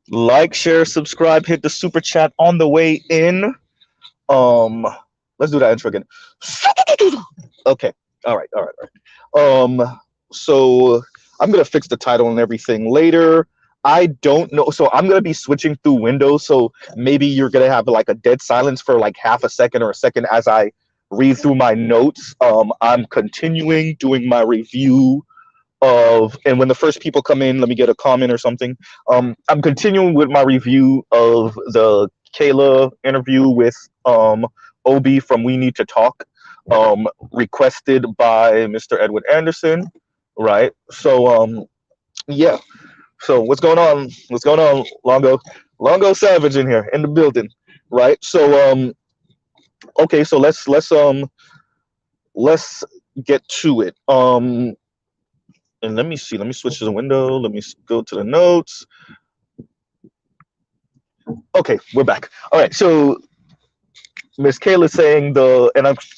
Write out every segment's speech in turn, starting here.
Like, share, subscribe, hit the super chat on the way in. Um, let's do that intro again. Okay. All right. So I'm gonna fix the title and everything later. I don't know. So I'm gonna be switching through windows. So maybe you're gonna have like a dead silence for like half a second or a second as I read through my notes. I'm continuing doing my review of, and when the first people come in, let me get a comment or something. I'm continuing with my review of the Kayla interview with Obi from We Need to Talk, requested by Mr. Edward Anderson, right? So yeah. So what's going on? What's going on, Longo? Longo Savage in here in the building, right? So okay, so let's get to it. And let me see. Let me switch to the window. Let me go to the notes. Okay, we're back. All right. So Miss Kayla saying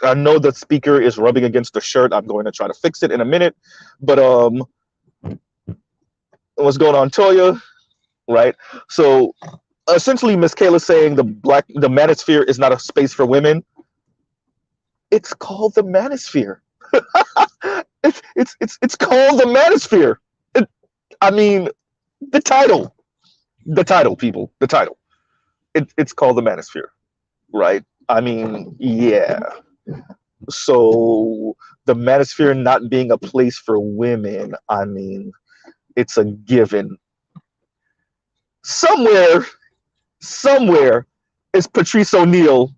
I know the speaker is rubbing against the shirt. I'm going to try to fix it in a minute. But what's going on, Toya? Right. So essentially, Miss Kayla saying the manosphere is not a space for women. It's called the manosphere. It's called the manosphere. It, I mean, the title, people, the title. It's called the manosphere, right? I mean, yeah. So the manosphere not being a place for women, I mean, it's a given. Somewhere, somewhere is Patrice O'Neill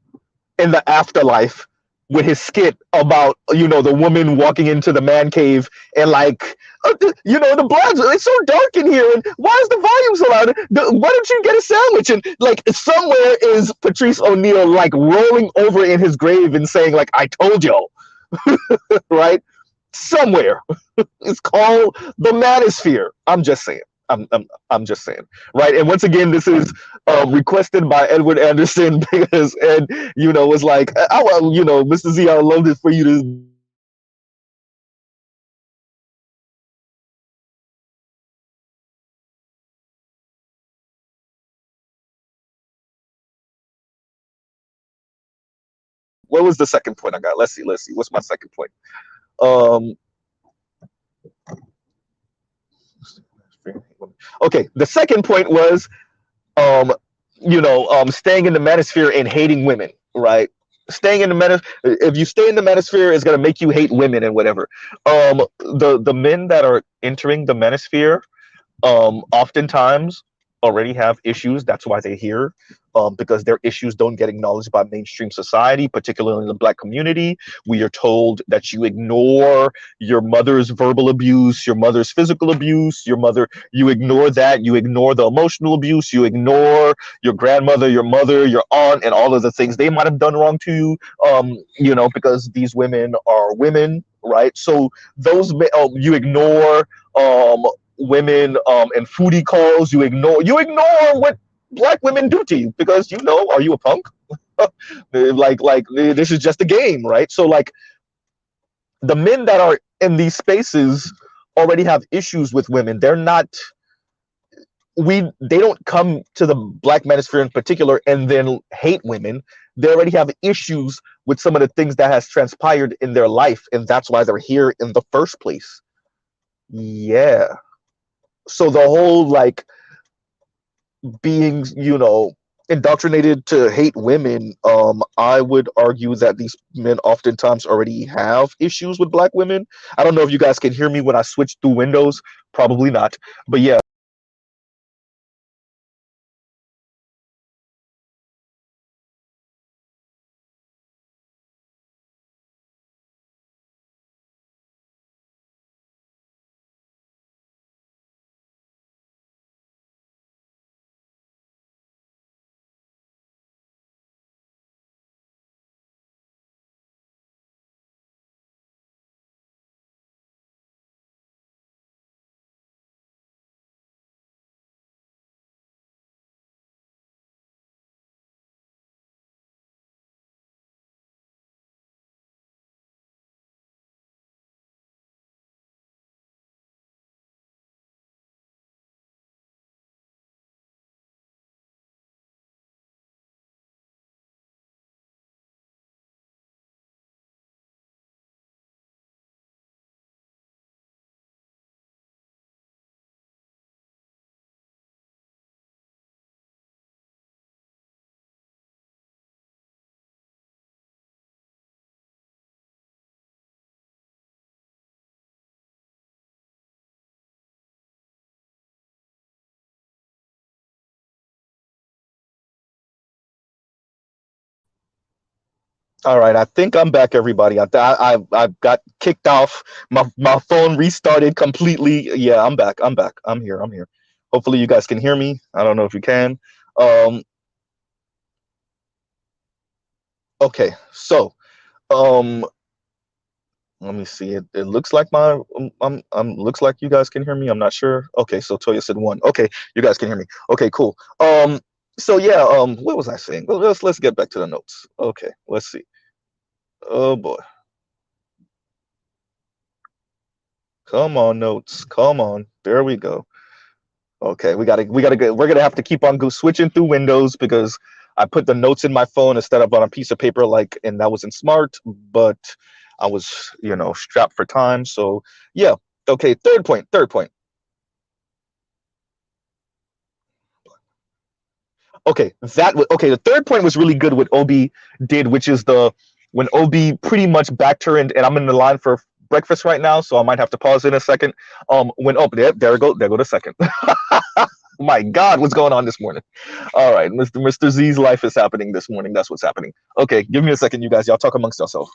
in the afterlife with his skit about the woman walking into the man cave and like the blinds, it's so dark in here and why is the volume so loud, why don't you get a sandwich, and like somewhere is Patrice O'Neill like rolling over in his grave and saying like I told y'all. Right, somewhere. It's called the manosphere. I'm just saying. I'm just saying, right? And once again, this is requested by Edward Anderson because Ed, was like, Mr. Z, I would love this for you to. What was the second point I got? Let's see. What's my second point? Um, okay, the second point was um, staying in the manosphere and hating women, right? Staying in the if you stay in the manosphere, it's gonna make you hate women and whatever. The men that are entering the manosphere oftentimes already have issues. That's why they're here, because their issues don't get acknowledged by mainstream society, particularly in the Black community. We are told that you ignore your mother's verbal abuse, your mother's physical abuse, you ignore that, you ignore the emotional abuse, you ignore your grandmother, your mother, your aunt, and all of the things they might have done wrong to you, because these women are women, right? So you ignore women and foodie calls. You ignore what Black women do to you because are you a punk? like this is just a game, right? So like the men that are in these spaces already have issues with women. They don't come to the Black manosphere in particular and then hate women. They already have issues with some of the things that has transpired in their life, and that's why they're here in the first place. Yeah. So the whole like being, indoctrinated to hate women, I would argue that these men oftentimes already have issues with Black women. I don't know if you guys can hear me when I switch through windows. Probably not. But yeah. All right, I think I'm back, everybody. I got kicked off. My phone restarted completely. Yeah, I'm back. I'm back. I'm here. I'm here. Hopefully, you guys can hear me. I don't know if you can. Um, okay, so um, let me see. It looks like looks like you guys can hear me. I'm not sure. Okay, so Toya said one. Okay, you guys can hear me. Okay, cool. So yeah. What was I saying? Well, let's get back to the notes. Okay, let's see. Oh boy. Come on, notes. Come on. There we go. Okay, we gotta go. We're gonna have to keep on switching through windows because I put the notes in my phone instead of on a piece of paper, and that wasn't smart. But I was, strapped for time. So yeah. Okay. Third point. Third point. Okay, okay. The third point was really good. What Obi did, which is when Obi pretty much backed her, and I'm in the line for breakfast right now, so I might have to pause in a second. When there go the second. My God, what's going on this morning? All right, Mr. Z's life is happening this morning. That's what's happening. Okay, give me a second, you guys. Y'all talk amongst yourselves.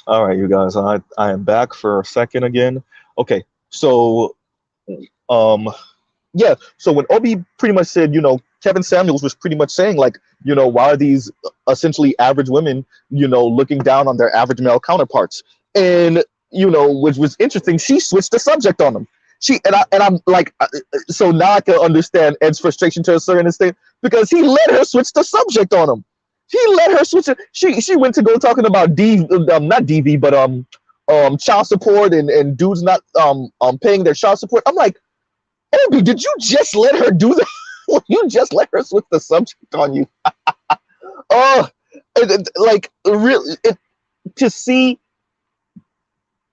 All right, you guys. I am back for a second again. Okay, so um, yeah. So when Obi pretty much said, Kevin Samuels was pretty much saying like, why are these essentially average women, looking down on their average male counterparts? And which was interesting, she switched the subject on them. I'm like, so now I can understand Ed's frustration to a certain extent because he let her switch the subject on him. He let her switch it. She went to go talking about not DV, but child support and dudes not paying their child support. I'm like, Obi, did you just let her do that? You just let her switch the subject on you. Oh, like really, to see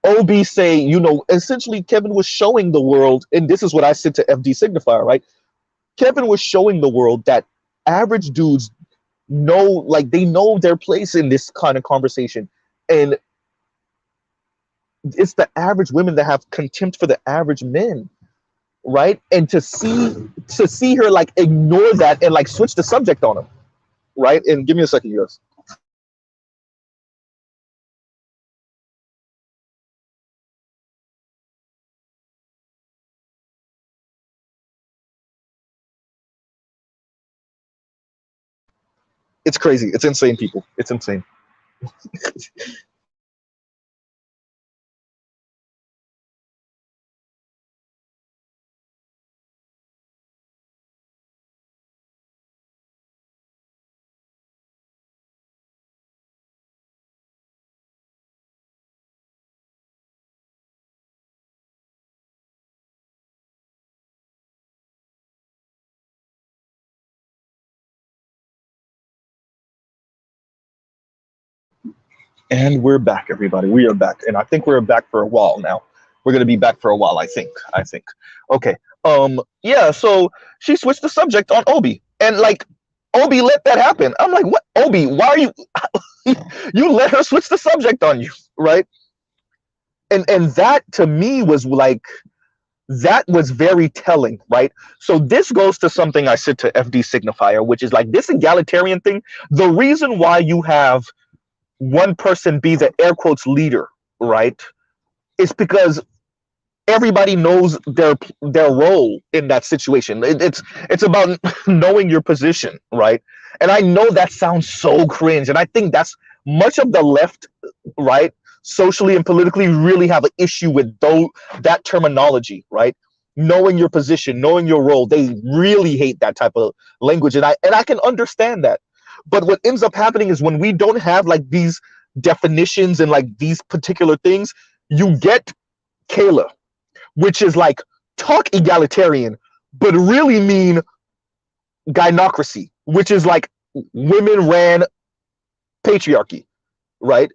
Obi say, essentially Kevin was showing the world, and this is what I said to FD Signifier, right? Kevin was showing the world that average dudes they know their place in this kind of conversation. And it's the average women that have contempt for the average men, right? And to see her like ignore that and like switch the subject on him, right? And give me a second, you guys. It's crazy. It's insane, people. It's insane. And we're back, everybody. We are back, and I think we're back for a while now. We're gonna be back for a while, I think. I think. Okay. Yeah. So she switched the subject on Obi, and like Obi let that happen. I'm like, what, Obi? Why are you? You let her switch the subject on you, right? And that to me was like that was very telling, right? So this goes to something I said to FD Signifier, which is like this egalitarian thing. The reason why you have one person be the air quotes leader, right? It's because everybody knows their role in that situation. It's about knowing your position, right? And I know that sounds so cringe, and I think that's much of the left, right, socially and politically, really have an issue with that terminology, right? Knowing your position, knowing your role. They really hate that type of language, and I can understand that. But what ends up happening is when we don't have like these definitions and like these particular things, you get Kayla, which is like talk egalitarian, but really mean gynocracy, which is like women ran patriarchy, right?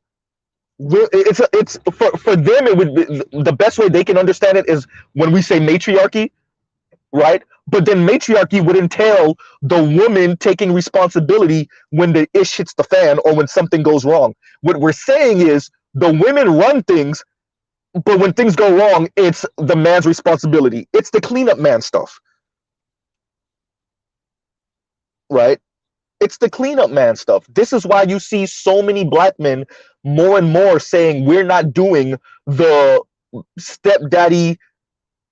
It's for them. It would be, the best way they can understand it is when we say matriarchy, right? But then matriarchy would entail the woman taking responsibility when the ish hits the fan or when something goes wrong. What we're saying is the women run things, but when things go wrong, it's the man's responsibility. It's the cleanup man stuff, right? It's the cleanup man stuff. This is why you see so many black men more and more saying we're not doing the stepdaddy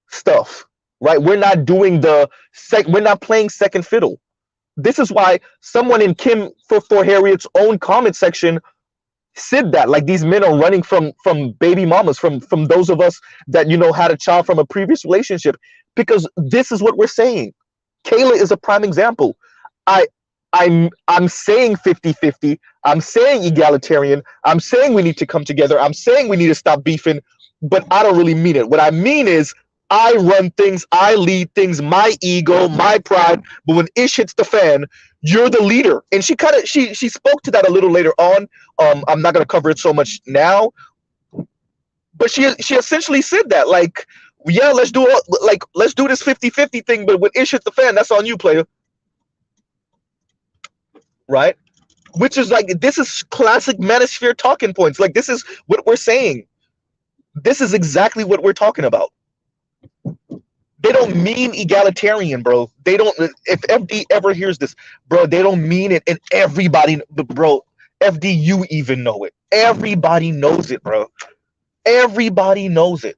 stuff, right? We're not doing we're not playing second fiddle. This is why someone in Kim for Harriet's own comment section said that like these men are running from baby mamas, from those of us that had a child from a previous relationship, because this is what we're saying. Kayla is a prime example. I I'm saying 50-50. I'm saying egalitarian. I'm saying we need to come together. I'm saying we need to stop beefing, but I don't really mean it. What I mean is I run things, I lead things, my ego, my pride, but when ish hits the fan, you're the leader. And she spoke to that a little later on. I'm not gonna cover it so much now, but she essentially said that, like, yeah, let's do this 50-50 thing, but when ish hits the fan, that's on you, player. Right? Which is like, this is classic manosphere talking points. Like, this is what we're saying. This is exactly what we're talking about. They don't mean egalitarian, bro. They don't. If FD ever hears this, bro, they don't mean it. And everybody, bro, FD, you even know it. Everybody knows it, bro. Everybody knows it.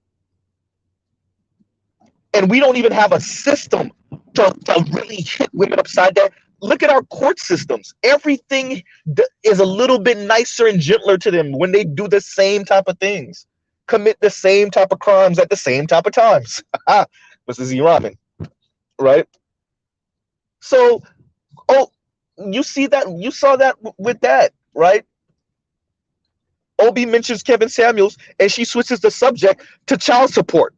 And we don't even have a system to really hit women upside down. Look at our court systems. Everything is a little bit nicer and gentler to them when they do the same type of things, commit the same type of crimes at the same type of times. Mr. Z Ramen, right? So, oh, you see that? You saw that with that, right? Obi mentions Kevin Samuels, and she switches the subject to child support,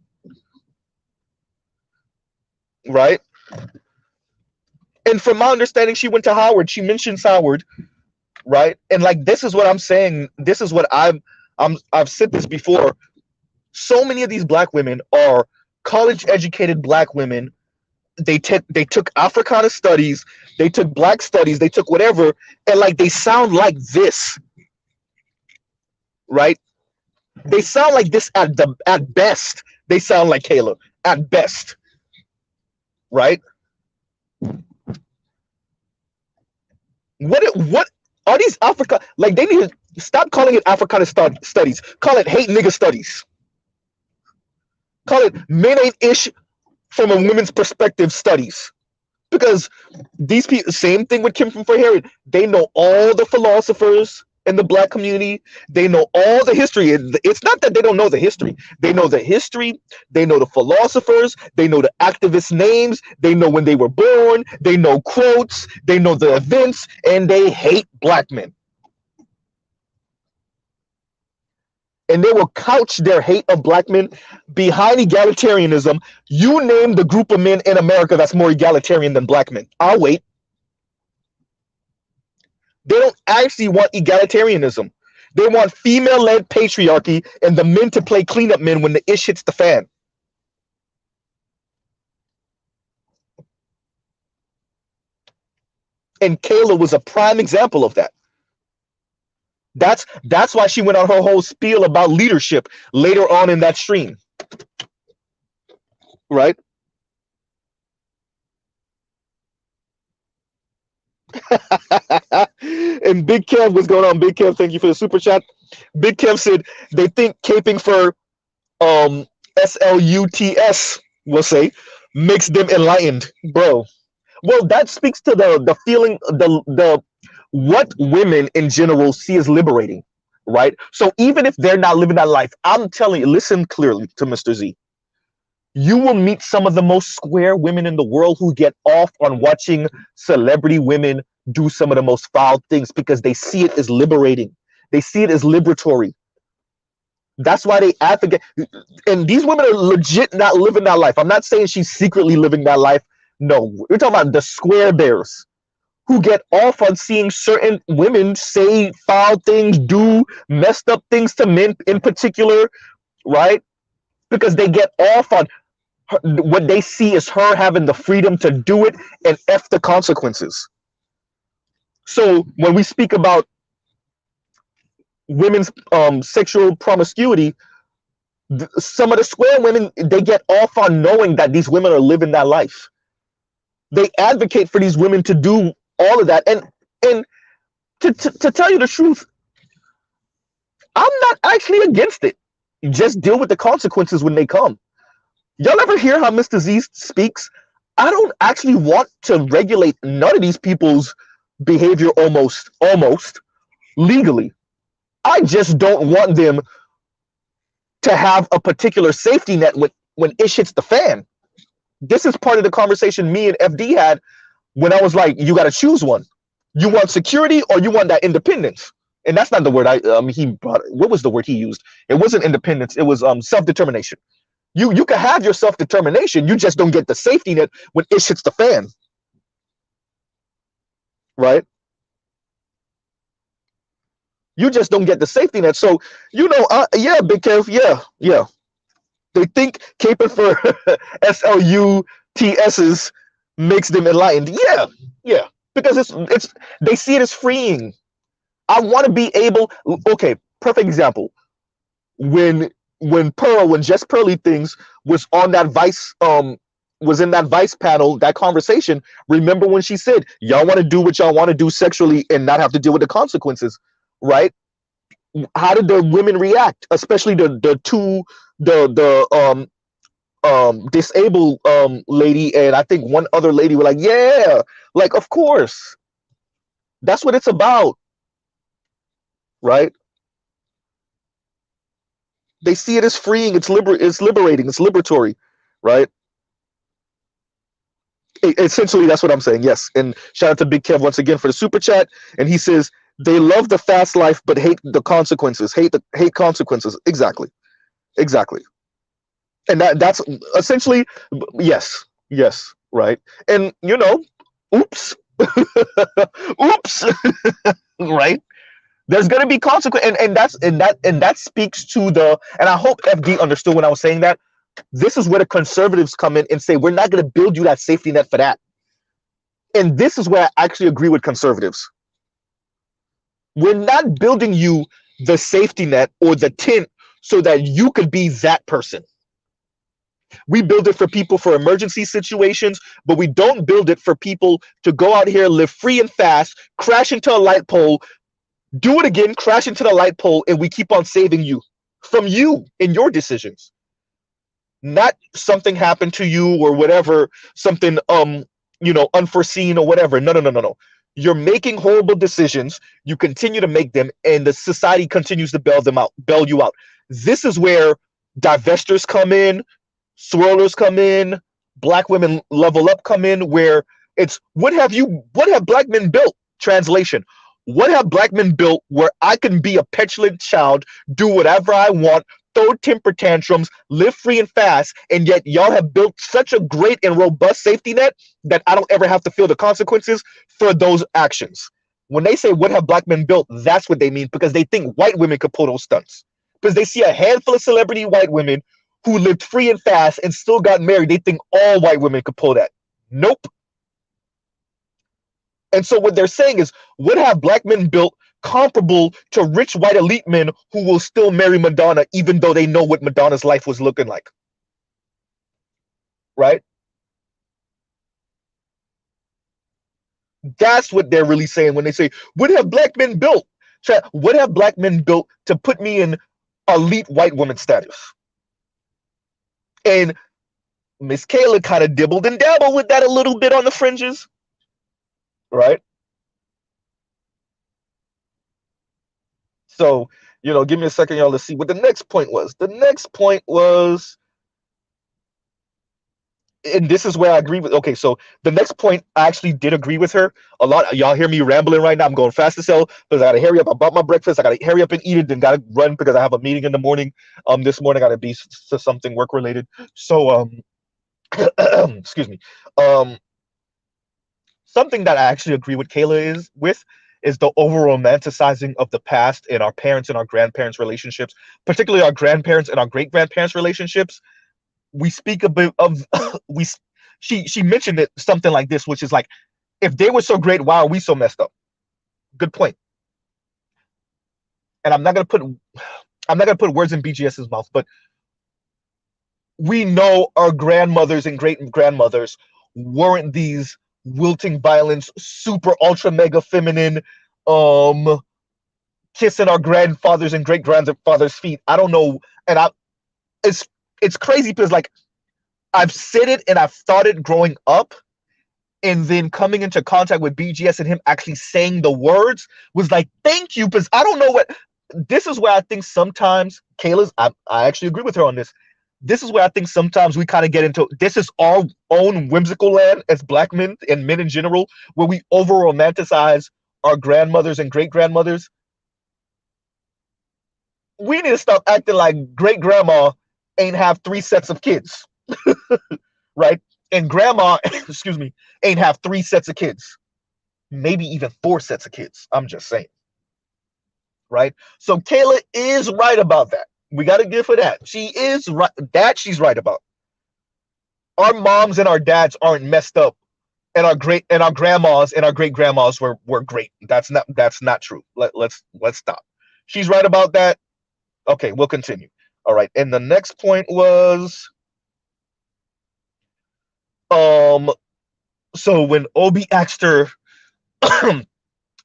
right? And from my understanding, she went to Howard. She mentions Howard, right? And like, this is what I'm saying. This is what I've said this before. So many of these black women are college-educated black women. They took Africana studies, they took black studies, they took whatever, and like they sound like this, right? They sound like this at best. They sound like Kayla at best, right? What are these Africa? Like, they need to stop calling it Africana studies. Call it hate nigga studies. Call it men ain't ish from a women's perspective studies. Because these people, same thing with Kim from For Harriet, they know all the philosophers in the black community. They know all the history. It's not that they don't know the history. They know the history. They know the philosophers. They know the activists' names. They know when they were born. They know quotes. They know the events. And they hate black men. And they will couch their hate of black men behind egalitarianism. You name the group of men in America that's more egalitarian than black men. I'll wait. They don't actually want egalitarianism. They want female-led patriarchy and the men to play cleanup men when the ish hits the fan. And Kayla was a prime example of that. That's why she went on her whole spiel about leadership later on in that stream. Right? And And Big Kev, what's going on? Big Kev, thank you for the super chat. Big Kev said they think caping for sluts, we'll say, makes them enlightened, bro. Well, that speaks to the feeling, the what women in general see as liberating, right? So even if they're not living that life, I'm telling you, listen clearly to Mr. Z. You will meet some of the most square women in the world who get off on watching celebrity women do some of the most foul things because they see it as liberating. They see it as liberatory. That's why they advocate. And these women are legit not living that life. I'm not saying she's secretly living that life. No, we're talking about the square bears who get off on seeing certain women say foul things, do messed up things to men in particular, right? Because they get off on her, what they see as her having the freedom to do it and F the consequences. So when we speak about women's sexual promiscuity, some of the square women, they get off on knowing that these women are living that life. They advocate for these women to do all of that. And to tell you the truth, I'm not actually against it. Just deal with the consequences when they come. Y'all ever hear how Mr. Z speaks? I don't actually want to regulate none of these people's behavior almost legally. I just don't want them to have a particular safety net when ish hits the fan. This is part of the conversation me and FD had when I was like, you got to choose one. You want security or you want that independence? And that's not the word he brought. What was the word he used? It wasn't independence. It was self-determination. You can have your self-determination. You just don't get the safety net when ish hits the fan. Right? You just don't get the safety net. So, yeah, Big Kev, yeah. They think caping for SLUTSs makes them enlightened. Yeah. Because it's they see it as freeing. I want to be able. Okay, perfect example. When Jess Pearly things was on that Vice was in that Vice panel, that conversation. Remember when she said, "Y'all want to do what y'all want to do sexually and not have to deal with the consequences," right? How did the women react, especially the two disabled lady and I think one other lady were like, yeah, like of course. That's what it's about, right? They see it as freeing, it's liberating, it's liberatory, right? Essentially, that's what I'm saying. Yes. And shout out to Big Kev once again for the super chat. And he says they love the fast life but hate the consequences. Hate consequences. Exactly. And that's essentially yes, right. And oops. Oops. Right. There's going to be consequence, and that speaks to and I hope FD understood when I was saying that. This is where the conservatives come in and say we're not going to build you that safety net for that. And this is where I actually agree with conservatives. We're not building you the safety net or the tent so that you could be that person. We build it for people for emergency situations, but we don't build it for people to go out here, live free and fast, crash into a light pole, do it again, crash into the light pole, and we keep on saving you from you in your decisions. Not something happened to you or whatever, something unforeseen or whatever. No. You're making horrible decisions. You continue to make them, and the society continues to bail you out. This is where divestors come in, swirlers come in, black women level up come in, where it's what have black men built? Translation. What have black men built where I can be a petulant child, do whatever I want, throw temper tantrums, live free and fast, and yet y'all have built such a great and robust safety net that I don't ever have to feel the consequences for those actions. When they say what have black men built, that's what they mean, because they think white women could pull those stunts. Because they see a handful of celebrity white women who lived free and fast and still got married. They think all white women could pull that. Nope. And so what they're saying is, what have black men built comparable to rich white elite men who will still marry Madonna even though they know what Madonna's life was looking like? Right? That's what they're really saying when they say, what have black men built? What have black men built to put me in elite white woman status? And Miss Kayla kind of dibbled and dabbled with that a little bit on the fringes, right? So, give me a second, y'all, to see what the next point was. The next point was, and this is where I agree with. Okay, so the next point, I actually did agree with her a lot. Y'all hear me rambling right now. I'm going fast as hell because I gotta hurry up. I bought my breakfast. I gotta hurry up and eat it. Then gotta run because I have a meeting in the morning. This morning I gotta be to something work related. So, excuse me. Something that I actually agree with Kayla is the over romanticizing of the past and our parents and our grandparents' relationships, particularly our grandparents and our great grandparents' relationships. We speak a bit of we. She mentioned it something like this, which is like, if they were so great, why are we so messed up? Good point. And I'm not gonna put words in BGS's mouth, but we know our grandmothers and great grandmothers weren't these wilting violence, super ultra mega feminine, kissing our grandfathers and great grandfathers' feet. I don't know, and it's crazy because like I've said it and I've thought it growing up, and then coming into contact with BGS and him actually saying the words was like, thank you, because I don't know what. This is where I think sometimes Kayla's. I actually agree with her on this. This is where I think sometimes we kind of get into, this is our own whimsical land as black men and men in general, where we over romanticize our grandmothers and great grandmothers. We need to stop acting like great grandma ain't have 3 sets of kids, right? And grandma, excuse me, ain't have 3 sets of kids, maybe even 4 sets of kids. I'm just saying, right? So Kayla is right about that. We got to give her that. She is right. That she's right about. Our moms and our dads aren't messed up, and our grandmas and our great grandmas were great. That's not true. Let's stop. She's right about that. Okay, we'll continue. All right. And the next point was, so when Obi asked her,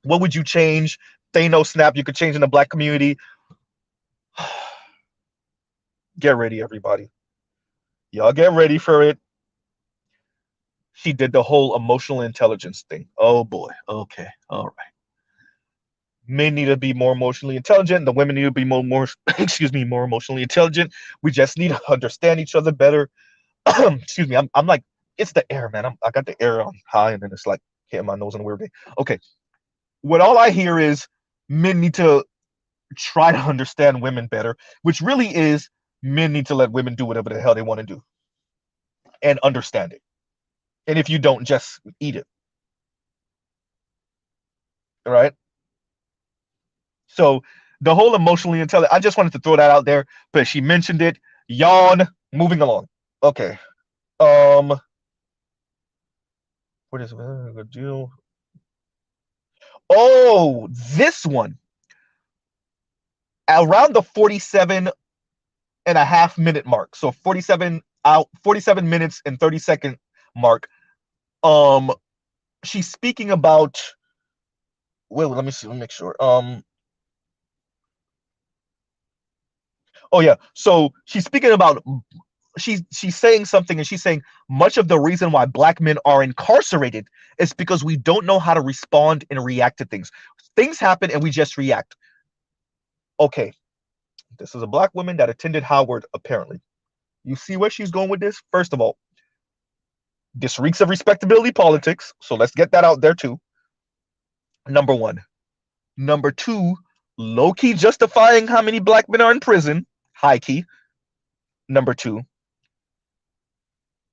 what would you change? Thanos snap, you could change in the black community. Get ready, everybody. Y'all get ready for it. She did the whole emotional intelligence thing. Oh boy. Okay. All right. Men need to be more emotionally intelligent. The women need to be more excuse me, more emotionally intelligent. We just need to understand each other better. Excuse me. I'm like, it's the air, man. I got the air on high, and then it's like hitting my nose in a weird way. Okay. What all I hear is men need to try to understand women better, which really is men need to let women do whatever the hell they want to do and understand it. And if you don't, just eat it. All right. So the whole emotionally intelligent, I just wanted to throw that out there, but she mentioned it. Yawn. Moving along. Okay. What is the deal? Oh, this one. Around the 47.5 minute mark. So 47 minutes and 30-second mark. She's speaking about, wait, let me see, let me make sure. Oh yeah. So she's speaking about, she's saying something, and she's saying much of the reason why black men are incarcerated is because we don't know how to respond and react to things. Things happen and we just react. Okay. This is a black woman that attended Howard, apparently. You see where she's going with this? First of all, this reeks of respectability politics. So let's get that out there too. Number one. Number two, low key justifying how many black men are in prison. High key. Number two.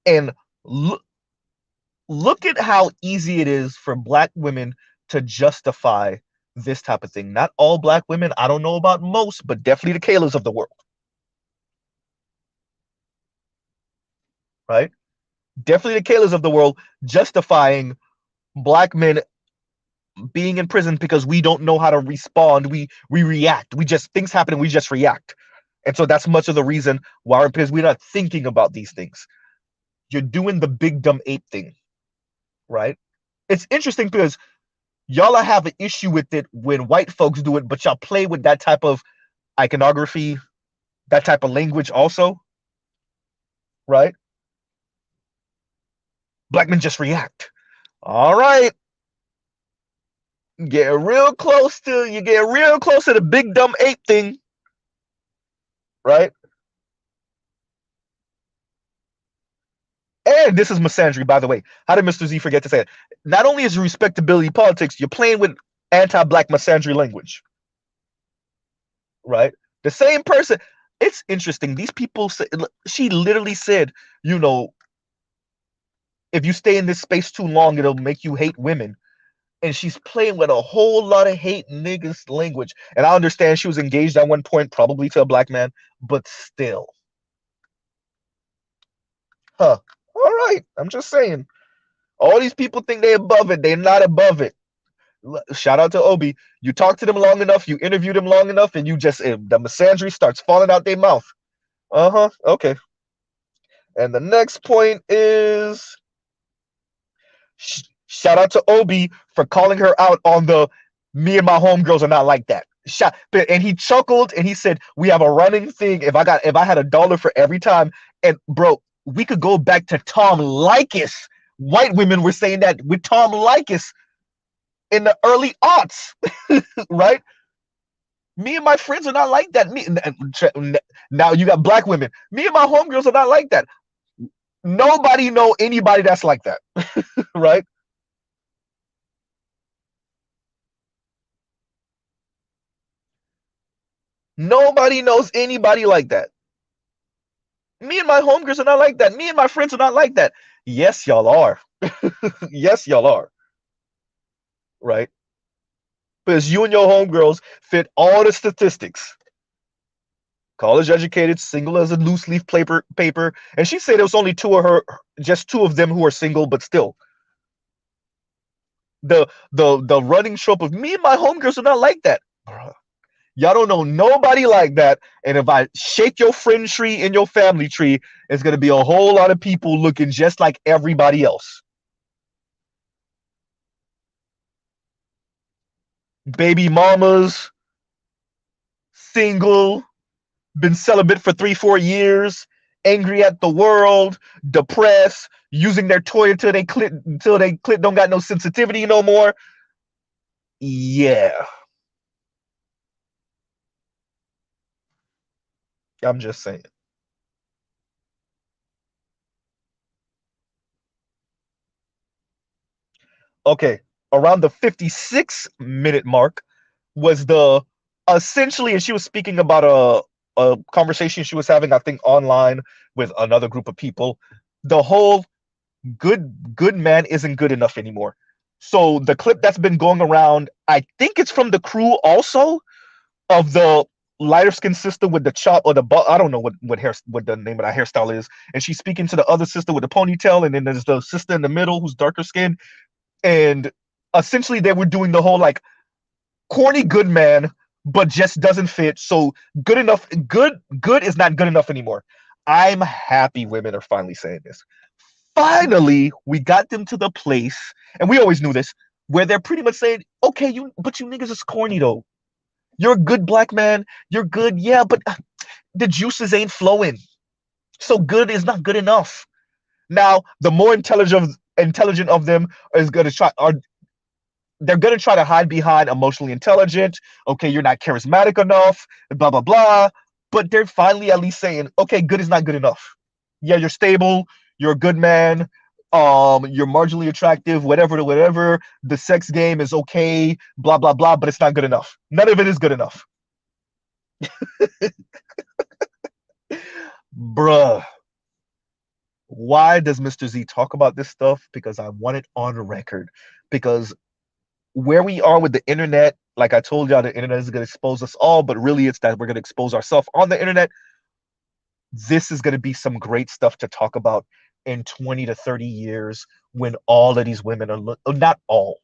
And look at how easy it is for black women to justify this type of thing. Not all black women, I don't know about most, but definitely the Kaylas of the world. Right? Definitely the Kaylas of the world justifying black men being in prison because we don't know how to respond. We react. We just, things happen and we just react. And so that's much of the reason why we're in prison. We're not thinking about these things. You're doing the big dumb ape thing, right? it's interesting because y'all have an issue with it when white folks do it, but y'all play with that type of iconography, that type of language also, right? Black men just react. All right, you get real close to the big dumb ape thing, right? And this is misandry, by the way. How did Mr. Z forget to say it? Not only is it respectability politics, you're playing with anti-black misandry language, right? The same person. It's interesting. These people say, she literally said, you know, if you stay in this space too long, it'll make you hate women. And she's playing with a whole lot of hate niggas language. And I understand she was engaged at one point, probably to a black man, but still. Huh. All right. I'm just saying. All these people think they're above it. They're not above it. Shout out to Obi. You talk to them long enough, you interview them long enough, and you just the misandry starts falling out their mouth. Uh-huh. Okay. And the next point is shout out to Obi for calling her out on the me and my homegirls are not like that. And he chuckled and he said, "We have a running thing. If I had $1 for every time, and bro, we could go back to Tom Likas. White women were saying that with Tom Likas in the early aughts, right? Me and my friends are not like that. Now you got black women. Me and my homegirls are not like that. Nobody know anybody that's like that, right? Nobody knows anybody like that. Me and my homegirls are not like that. Me and my friends are not like that. Yes, y'all are. Yes, y'all are. Right? Because you and your homegirls fit all the statistics. College educated, single as a loose leaf paper. And she said it was only just two of them who are single, but still. The running trope of me and my homegirls are not like that. Bruh. Y'all don't know nobody like that. And if I shake your friend tree and your family tree, it's gonna be a whole lot of people looking just like everybody else. Baby mamas, single, been celibate for 3-4 years, angry at the world, depressed, using their toy until they clit don't got no sensitivity no more. Yeah, I'm just saying. Okay, around the 56-minute mark was the essentially, and she was speaking about a conversation she was having, I think, online with another group of people. The whole good man isn't good enough anymore. So the clip that's been going around, I think it's from the crew also, of the lighter skinned sister with the chop or the I don't know what the name of that hairstyle is, and she's speaking to the other sister with the ponytail, and then there's the sister in the middle who's darker skinned, and essentially they were doing the whole like corny good man, but just doesn't fit. So good is not good enough anymore. I'm happy women are finally saying this. Finally, we got them to the place, and we always knew this, where they're pretty much saying, okay, but you niggas is corny though. You're a good black man. You're good, yeah, but the juices ain't flowing. So good is not good enough. Now, the more intelligent of them is gonna try are they're gonna try to hide behind emotionally intelligent. Okay, you're not charismatic enough, blah blah blah. But they're finally at least saying, okay, good is not good enough. Yeah, you're stable, you're a good man, you're marginally attractive, whatever. The sex game is okay, blah blah blah, but it's not good enough. None of it is good enough. Bruh. Why does Mr. Z talk about this stuff? Because I want it on record. Because where we are with the internet, like I told y'all, the internet is going to expose us all, but really it's that we're going to expose ourselves on the internet. This is going to be some great stuff to talk about in 20 to 30 years when all of these women are, not all,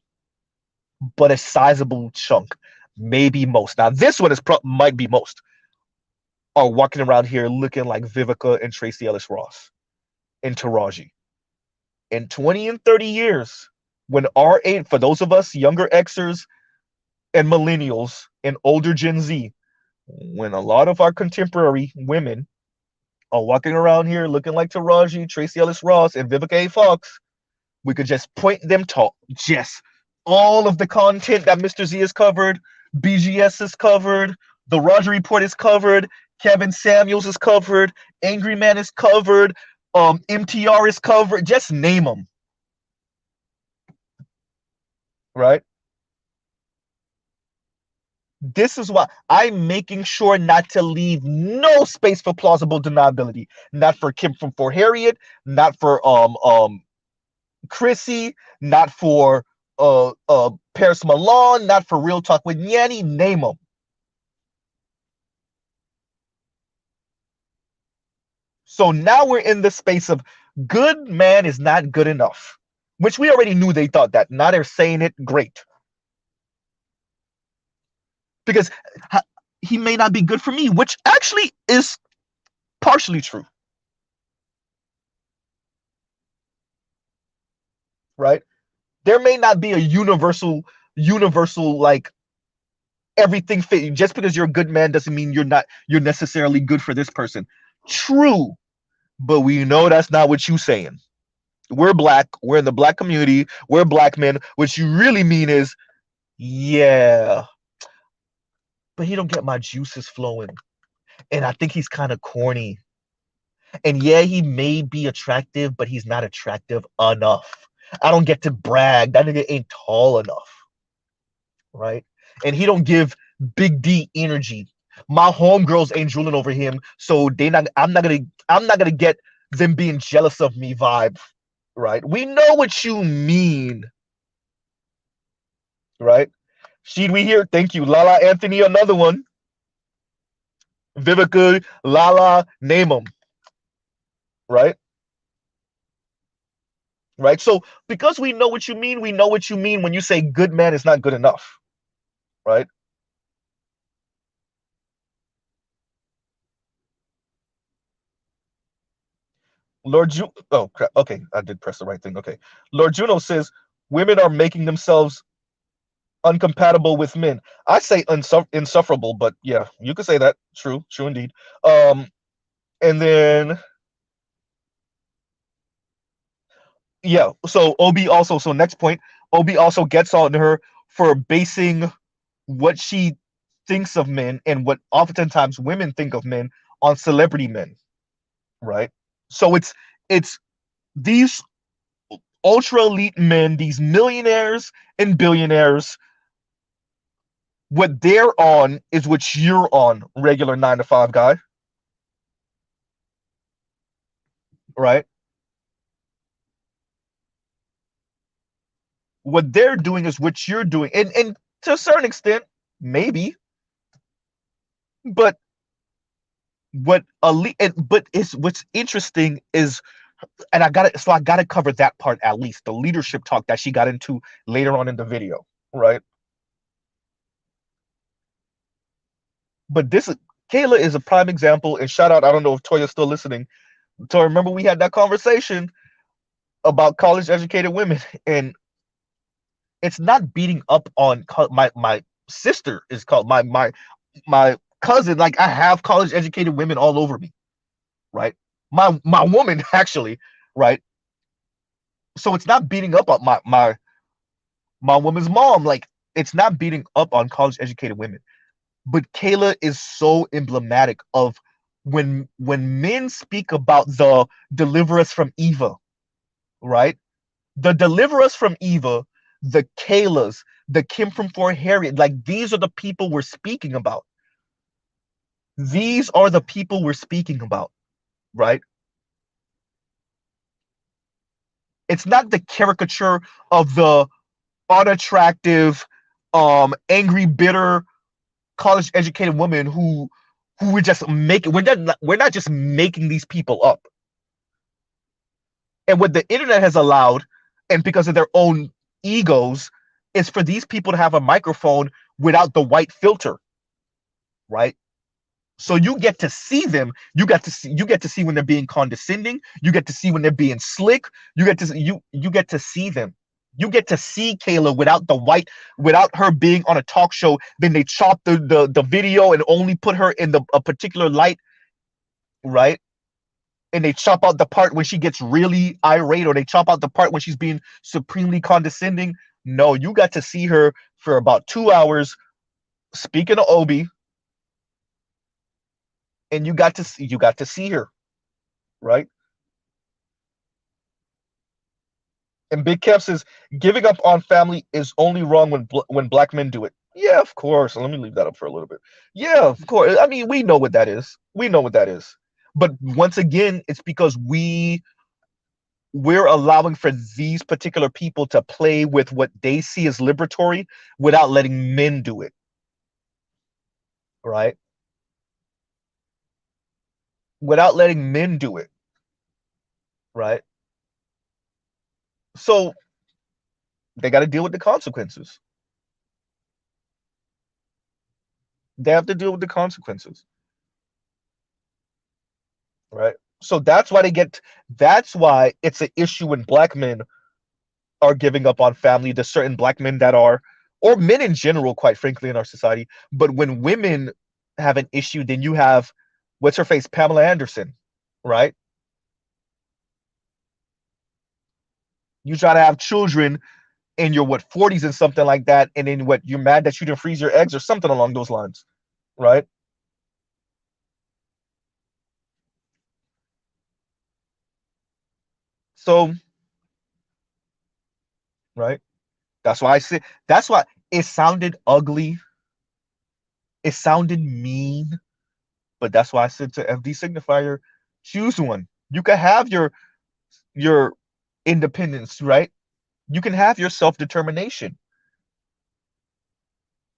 but a sizable chunk, maybe most. Now, this one might be most, are walking around here looking like Vivica and Tracy Ellis Ross and Taraji. In 20 and 30 years, When our age, for those of us younger Xers and millennials and older Gen Z, when a lot of our contemporary women are walking around here looking like Taraji, Tracy Ellis Ross, and Vivica A. Fox, we could just point them to just all of the content that Mr. Z has covered, BGS is covered, The Roger Report is covered, Kevin Samuels is covered, Angry Man is covered, MTR is covered. Just name them, right? This is why I'm making sure not to leave no space for plausible deniability. Not for Kim from For Harriet, not for Chrissy, not for Paris Milan, not for Real Talk with Yanni. Name them. So now we're in the space of good man is not good enough, which we already knew they thought that. Now they're saying it. Great. Because he may not be good for me, which actually is partially true. Right? There may not be a universal like everything fit. Just because you're a good man doesn't mean you're necessarily good for this person. True. But we know that's not what you're saying. We're black. We're in the black community. We're black men. What you really mean is, yeah, but he don't get my juices flowing. And I think he's kind of corny. And yeah, he may be attractive, but he's not attractive enough. I don't get to brag. That nigga ain't tall enough. Right? And he don't give big D energy. My homegirls ain't drooling over him, so I'm not gonna get them being jealous of me vibe. Right? We know what you mean. Right? She'd we hear, thank you. Lala Anthony, another one. Vivica, Lala, name them. Right? Right? So because we know what you mean, we know what you mean when you say good man is not good enough. Right? Oh crap. Okay, I did press the right thing. Okay. Lord Juno says women are making themselves uncompatible with men. I say insufferable, but yeah, you could say that. True, true indeed. And then yeah, so OB also, so next point, OB also gets on her for basing what she thinks of men and what oftentimes women think of men on celebrity men, right? So it's these ultra elite men, these millionaires and billionaires, what they're on is what you're on, regular 9 to 5 guy, right? What they're doing is what you're doing, and to a certain extent, maybe, but but it's what's interesting is, and I gotta cover that part at least, the leadership talk that she got into later on in the video, right? But this is Kayla is a prime example, and shout out, I don't know if Toya's still listening. So remember we had that conversation about college educated women, and it's not beating up on my sister is called my cousin. Like I have college educated women all over me, right? My woman actually, right? So it's not beating up on my woman's mom. Like it's not beating up on college educated women. But Kayla is so emblematic of when men speak about the deliver us from Eva, right? The deliver us from Eva, the Kaylas, the Kim from Fort Harriet, like these are the people we're speaking about. These are the people we're speaking about, right? It's not the caricature of the unattractive, angry, bitter, college educated woman who we're just making. We're not just making these people up. And what the internet has allowed, and because of their own egos, is for these people to have a microphone without the white filter, right? So you get to see them. You get to see when they're being condescending. You get to see when they're being slick. You get to see them, You get to see Kayla without her being on a talk show. Then they chop the video and only put her in a particular light, right? And they chop out the part when she gets really irate, or they chop out the part when she's being supremely condescending. No, you got to see her for about 2 hours speaking to Obi, and you got to see her, right? And Big Kev says giving up on family is only wrong when black men do it. Yeah, of course. Let me leave that up for a little bit. Yeah, of course. I mean, we know what that is. We know what that is. But once again, it's because we're allowing for these particular people to play with what they see as liberatory without letting men do it, right? Without letting men do it, right? So they got to deal with the consequences. They have to deal with the consequences, right? So that's why it's an issue when black men are giving up on family, the certain black men that are, or men in general, quite frankly, in our society. But when women have an issue, then you have, what's her face, Pamela Anderson, right? You try to have children in your what 40s and something like that, and then what, you're mad that you didn't freeze your eggs or something along those lines, right? So, right, that's why I said, that's why it sounded ugly, it sounded mean, but that's why I said to FD signifier, choose one. You can have your independence, right? You can have your self-determination,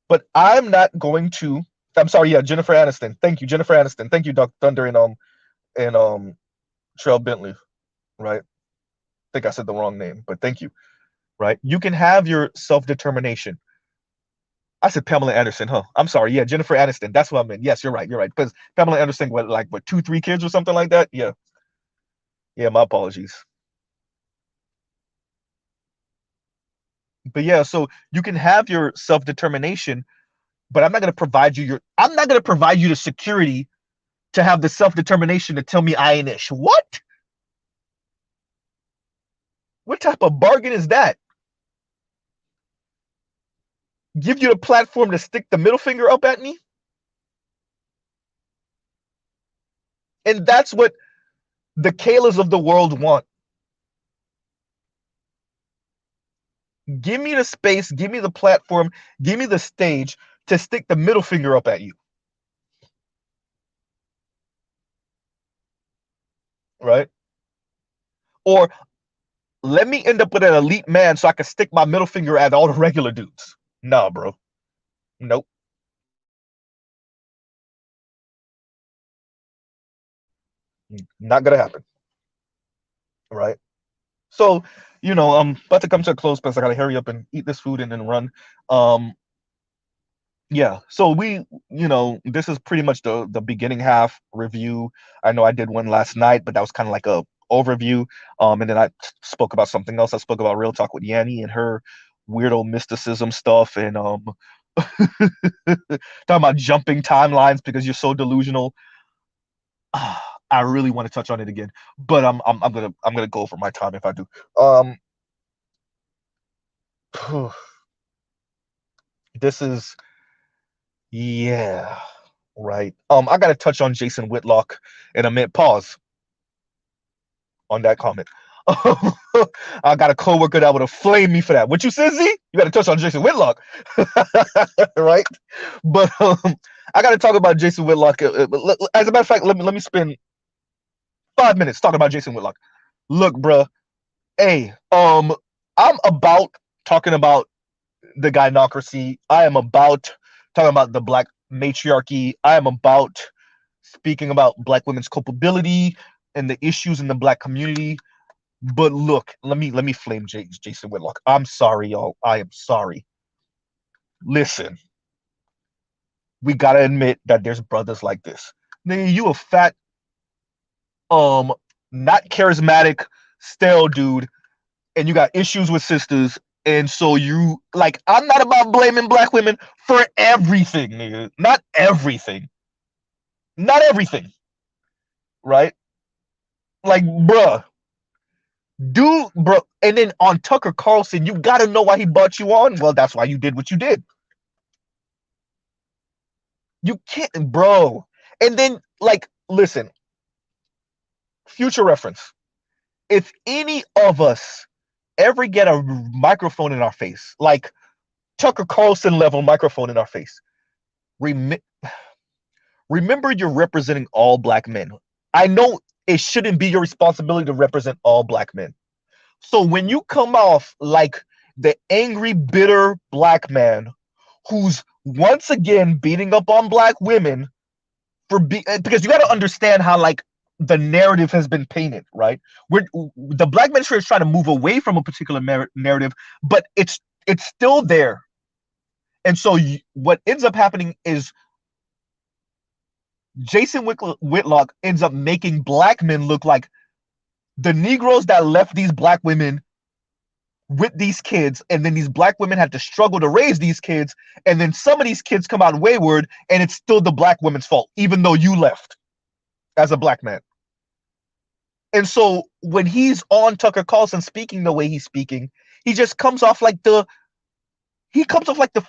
but I'm not going to. I'm sorry, yeah, Jennifer Aniston. Thank you, Jennifer Aniston. Thank you, Doc Thunder and Trell Bentley, right? I think I said the wrong name, but thank you, right? You can have your self-determination. I said Pamela Anderson, huh? I'm sorry, yeah, Jennifer Aniston. That's what I meant. Yes, you're right. You're right. Because Pamela Anderson, what, 2, 3 kids or something like that? Yeah, yeah. My apologies. But yeah, so you can have your self-determination, but I'm not gonna provide you the security to have the self-determination to tell me I ain't ish. What type of bargain is that? Give you the platform to stick the middle finger up at me? And that's what the Kaylas of the world want. Give me the space, give me the platform, give me the stage to stick the middle finger up at you. Right? Or let me end up with an elite man so I can stick my middle finger at all the regular dudes. Nah, bro. Nope. Not gonna happen. Right? So, I'm about to come to a close because I gotta hurry up and eat this food and then run. Um, yeah. So this is pretty much the beginning half review. I know I did one last night, but that was kind of like a overview. And then I spoke about something else. I spoke about Real Talk with Yanni and her weirdo mysticism stuff, and talking about jumping timelines because you're so delusional. I really want to touch on it again, but I'm gonna go over my time if I do. Um, this is, yeah, right. I gotta touch on Jason Whitlock in a minute. Pause on that comment. I got a coworker that would have flamed me for that. What you said, Z? You got to touch on Jason Whitlock, right? But I got to talk about Jason Whitlock. As a matter of fact, let me spend 5 minutes talking about Jason Whitlock. Look, bruh. Hey, I'm about talking about the gynocracy. I am about talking about the black matriarchy. I am about speaking about black women's culpability and the issues in the black community. But look, let me flame Jason Whitlock. I'm sorry, y'all. I am sorry. Listen, we gotta admit that there's brothers like this. Nigga, you a fat, um, not charismatic, stale dude, and you got issues with sisters, And so you like, I'm not about blaming black women for everything, nigga. Not everything. Not everything. Right? Like, bruh, bro. And then on Tucker Carlson, you gotta know why he brought you on. Well, that's why you did what you did. You can't, bro. And then, like, listen, future reference. If any of us ever get a microphone in our face, like Tucker Carlson level microphone in our face, remember you're representing all black men. I know it shouldn't be your responsibility to represent all black men. So when you come off like the angry, bitter black man who's once again beating up on black women because you got to understand how like the narrative has been painted, right? The black manosphere is trying to move away from a particular narrative, but it's still there. And so what ends up happening is Jason Whitlock ends up making black men look like the Negroes that left these black women with these kids, and then these black women had to struggle to raise these kids, and then some of these kids come out wayward, and it's still the black woman's fault, even though you left as a black man. And so when he's on Tucker Carlson speaking the way he's speaking, he just comes off like the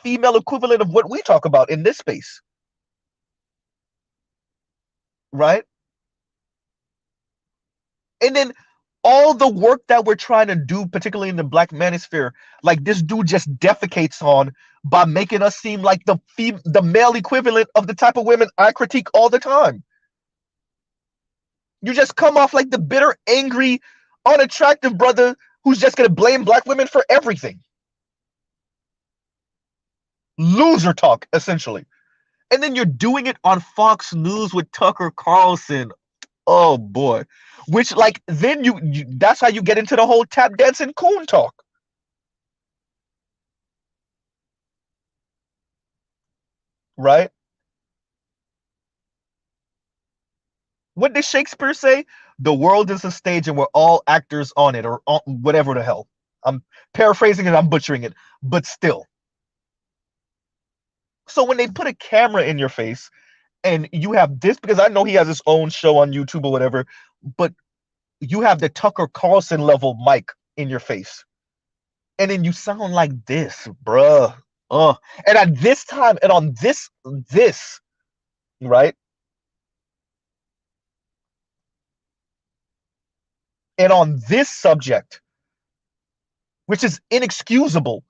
female equivalent of what we talk about in this space. Right? And then all the work that we're trying to do, particularly in the black manosphere, like this dude just defecates on by making us seem like the male equivalent of the type of women I critique all the time. You just come off like the bitter, angry, unattractive brother who's just going to blame black women for everything. Loser talk, essentially. And then you're doing it on Fox News with Tucker Carlson. Oh boy. Which, like, then you that's how you get into the whole tap dancing coon talk. Right? What did Shakespeare say? The world is a stage and we're all actors on it, or on, whatever the hell. I'm paraphrasing it, I'm butchering it, but still. So when they put a camera in your face and you have this, because I know he has his own show on YouTube or whatever, but you have the Tucker Carlson level mic in your face. And then you sound like this, bruh. And at this time, and on this, right? And on this subject, which is inexcusable.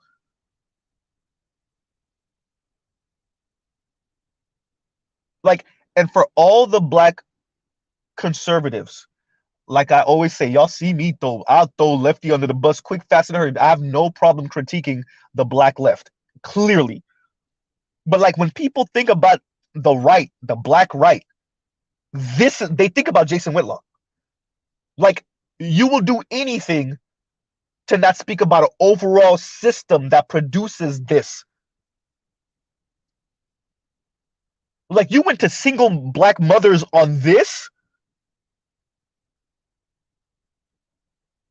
Like, and for all the black conservatives, like I always say, y'all see me I'll throw lefty under the bus quick, fast, and hurried. I have no problem critiquing the black left, clearly. But like when people think about the right, the black right, they think about Jason Whitlock. Like, you will do anything to not speak about an overall system that produces this. Like, you went to single black mothers on this?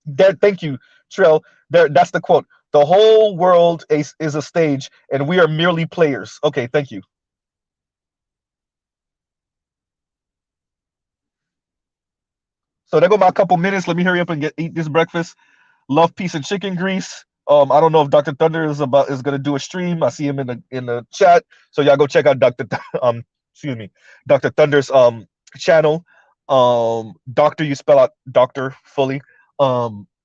There, thank you, Trell. That's the quote. The whole world is a stage, and we are merely players. Okay, thank you. So there go my couple minutes. Let me hurry up and eat this breakfast. Love, peace, and chicken grease. I don't know if Dr. Thunder is gonna do a stream. I see him in the chat. So y'all go check out excuse me, Dr. Thunder's channel. Doctor, you spell out doctor fully.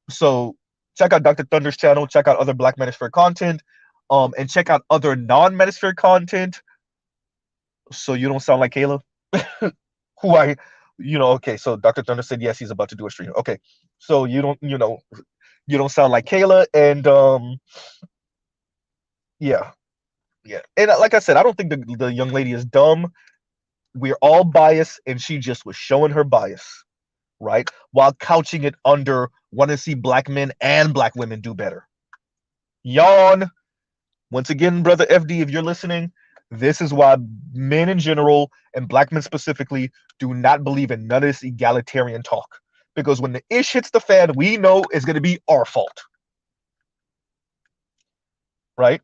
So check out Dr. Thunder's channel. Check out other Black Manosphere content. And check out other non-Manosphere content. So you don't sound like Kayla, who okay. So Dr. Thunder said yes, he's about to do a stream. Okay, so you don't sound like Kayla, and yeah, and like I said, I don't think the young lady is dumb. We're all biased, and she just was showing her bias, right, while couching it under want to see black men and black women do better. Yawn. Once again, brother FD, if you're listening, this is why men in general and black men specifically do not believe in none of this egalitarian talk. Because when the ish hits the fan, we know it's going to be our fault. right?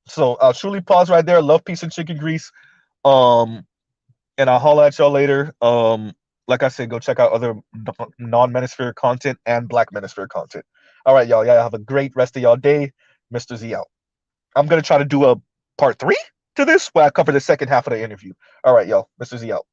So I'll truly pause right there. Love, peace, and chicken grease. Um, and I'll holla at y'all later. Like I said, go check out other non-Manosphere content and Black Manosphere content. All right, y'all. Yeah, have a great rest of y'all day. Mr. Z out. I'm gonna try to do a part 3 to this where I cover the second half of the interview. All right, y'all. Mr. Z out.